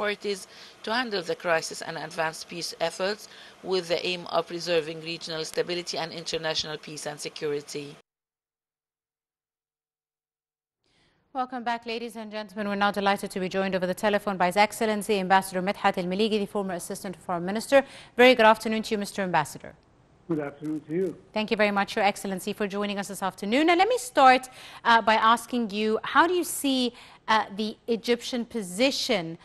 parties to handle the crisis and advance peace efforts with the aim of preserving regional stability and international peace and security. Welcome back, ladies and gentlemen. We're now delighted to be joined over the telephone by His Excellency Ambassador Medhat Al-Maliki, the former Assistant Foreign Minister. Very good afternoon to you, Mr. Ambassador. Good afternoon to you. Thank you very much, Your Excellency, for joining us this afternoon. And let me start by asking you, how do you see the Egyptian position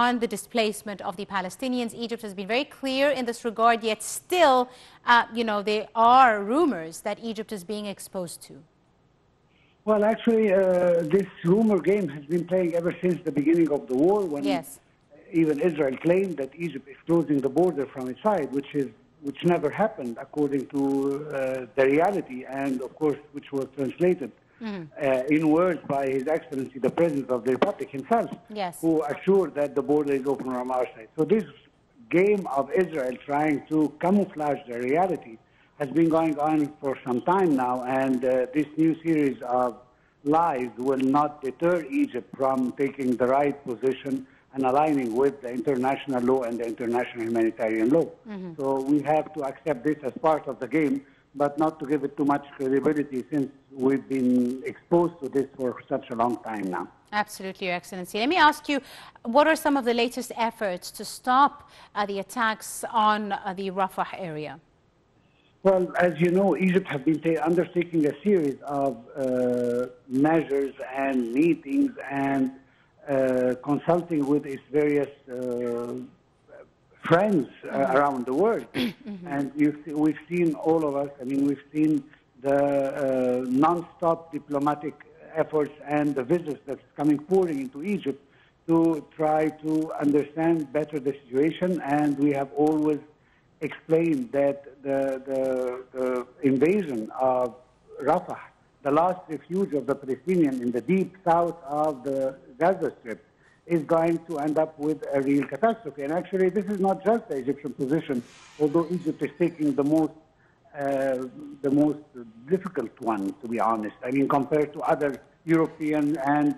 on the displacement of the Palestinians? Egypt has been very clear in this regard, yet still, there are rumors that Egypt is being exposed to. Well, actually, this rumor game has been playing ever since the beginning of the war, when even Israel claimed that Egypt is closing the border from its side, which never happened according to the reality, and of course, which was translated in words by His Excellency, the President of the Republic himself, who assured that the border is open from our side. So this game of Israel trying to camouflage the reality has been going on for some time now, and this new series of lies will not deter Egypt from taking the right position and aligning with the international law and the international humanitarian law. So we have to accept this as part of the game, but not to give it too much credibility, since we've been exposed to this for such a long time now. Absolutely, Your Excellency. Let me ask you, what are some of the latest efforts to stop the attacks on the Rafah area? Well, as you know, Egypt has been undertaking a series of measures and meetings and consulting with its various friends around the world. And we've seen, all of us, we've seen the non-stop diplomatic efforts and the visits that's pouring into Egypt to try to understand better the situation. And we have always explained that the invasion of Rafah, the last refuge of the Palestinians in the deep south of the Gaza Strip, is going to end up with a real catastrophe. And actually, this is not just the Egyptian position, although Egypt is taking the most difficult one, to be honest. Compared to other European and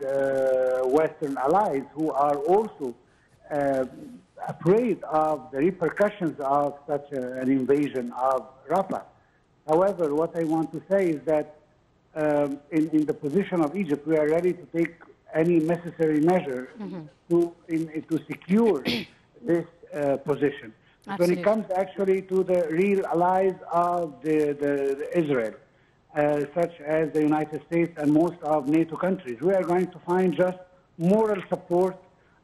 Western allies who are also afraid of the repercussions of such an invasion of Rafah. However, what I want to say is that in the position of Egypt, we are ready to take any necessary measure to secure this position. When it comes actually to the real allies of the Israel, such as the United States and most of NATO countries, we are going to find just moral support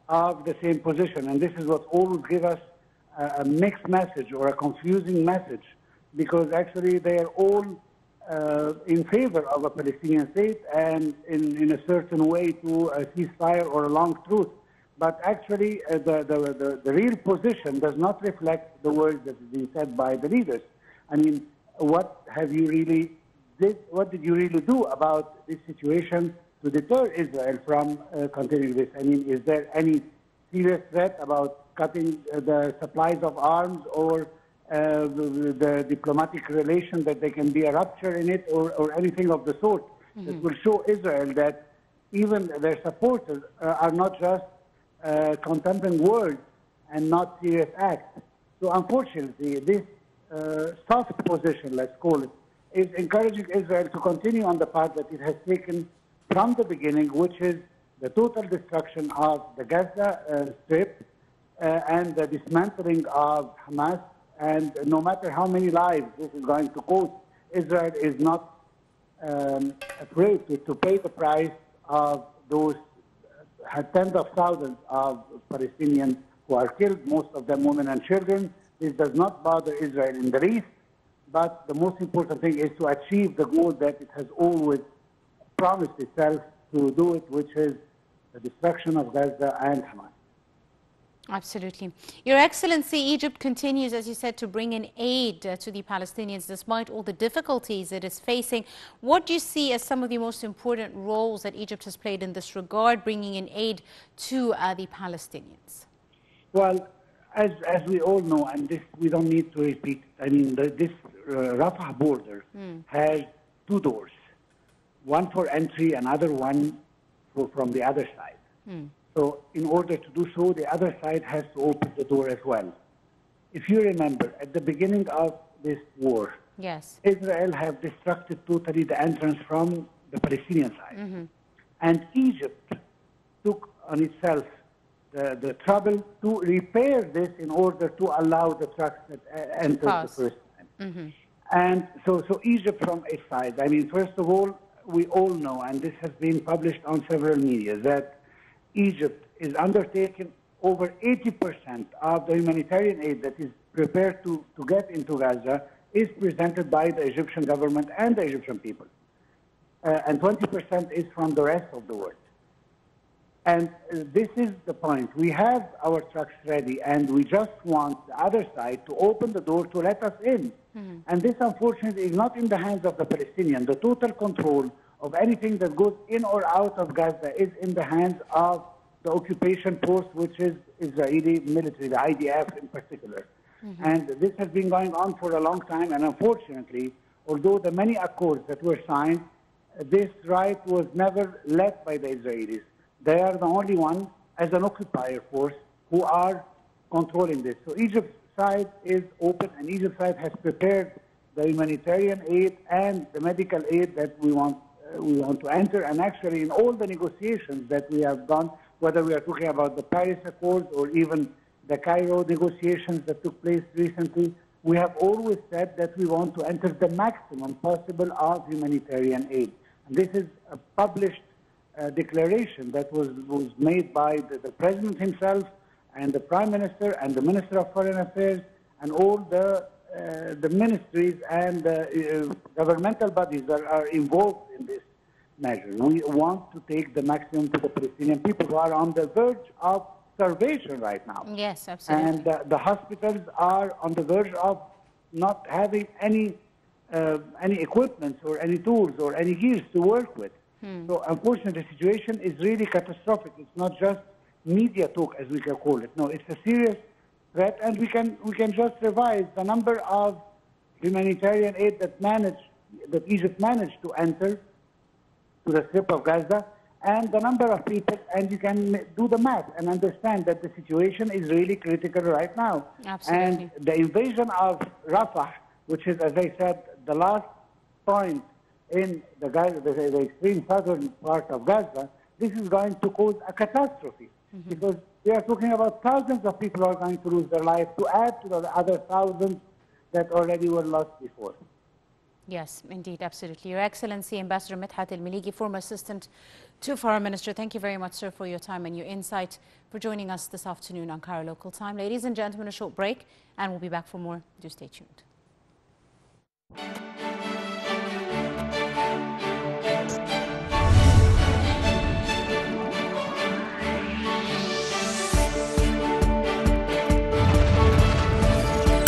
of the same position. And this is what always gives us a mixed message or a confusing message, because actually they are all in favor of a Palestinian state and in a certain way to a ceasefire or a long truce. But actually the real position does not reflect the words that have been said by the leaders. What did you really do about this situation to deter Israel from continuing this? Is there any serious threat about cutting the supplies of arms or the diplomatic relation, that there can be a rupture in it, or anything of the sort that will show Israel that even their supporters are not just contemplating words and not serious acts? So unfortunately, this soft position, let's call it, is encouraging Israel to continue on the path that it has taken from the beginning, which is the total destruction of the Gaza Strip and the dismantling of Hamas. And no matter how many lives this is going to cost, Israel is not afraid to pay the price of those tens of thousands of Palestinians who are killed, most of them women and children. This does not bother Israel in the least, but the most important thing is to achieve the goal that it has always promised itself to do it, which is the destruction of Gaza and Hamas. Absolutely. Your Excellency, Egypt continues, as you said, to bring in aid to the Palestinians despite all the difficulties it is facing. What do you see as some of the most important roles that Egypt has played in this regard, bringing in aid to the Palestinians? Well, as we all know, and this we don't need to repeat, this Rafah border has two doors, one for entry, another one from the other side. So in order to do so, the other side has to open the door as well. If you remember, at the beginning of this war, Yes. Israel have destructed totally the entrance from the Palestinian side. And Egypt took on itself the trouble to repair this in order to allow the trucks that entered the first time. And so Egypt from its side, I mean, first of all, we all know, and this has been published on several media, that Egypt is undertaking over 80% of the humanitarian aid that is prepared to get into Gaza is presented by the Egyptian government and the Egyptian people. And 20% is from the rest of the world. And this is the point. We have our trucks ready, and we just want the other side to open the door to let us in. And this, unfortunately, is not in the hands of the Palestinians. The total control of anything that goes in or out of Gaza is in the hands of the occupation force, which is Israeli military, the IDF in particular. And this has been going on for a long time, and unfortunately, although the many accords that were signed, this right was never led by the Israelis. They are the only ones, as an occupier force, who are controlling this. So Egypt's side is open, and Egypt's side has prepared the humanitarian aid and the medical aid that we want to enter. And actually, in all the negotiations that we have done, whether we are talking about the Paris Accords or even the Cairo negotiations that took place recently, we have always said that we want to enter the maximum possible of humanitarian aid. And this is a published declaration that was made by the president himself and the prime minister and the minister of foreign affairs and all the ministries and governmental bodies that are involved in this measure. We want to take the maximum to the Palestinian people who are on the verge of starvation right now. Yes, absolutely. And the hospitals are on the verge of not having any equipment or any tools or any gears to work with. So unfortunately, the situation is really catastrophic. It's not just media talk, as we can call it. No, it's a serious threat, and we can just revise the number of humanitarian aid that Egypt managed to enter to the strip of Gaza, and the number of people, and you can do the math and understand that the situation is really critical right now. Absolutely. And the invasion of Rafah, which is, as I said, the last point in the extreme southern part of Gaza, this is going to cause a catastrophe because we are talking about thousands of people who are going to lose their lives to add to the other thousands that already were lost before. Yes, indeed, absolutely. Your Excellency, Ambassador Midhat Al-Maliki, former assistant to Foreign Minister, thank you very much, sir, for your time and your insight, for joining us this afternoon on Cairo Local Time. Ladies and gentlemen, a short break, and we'll be back for more. Do stay tuned.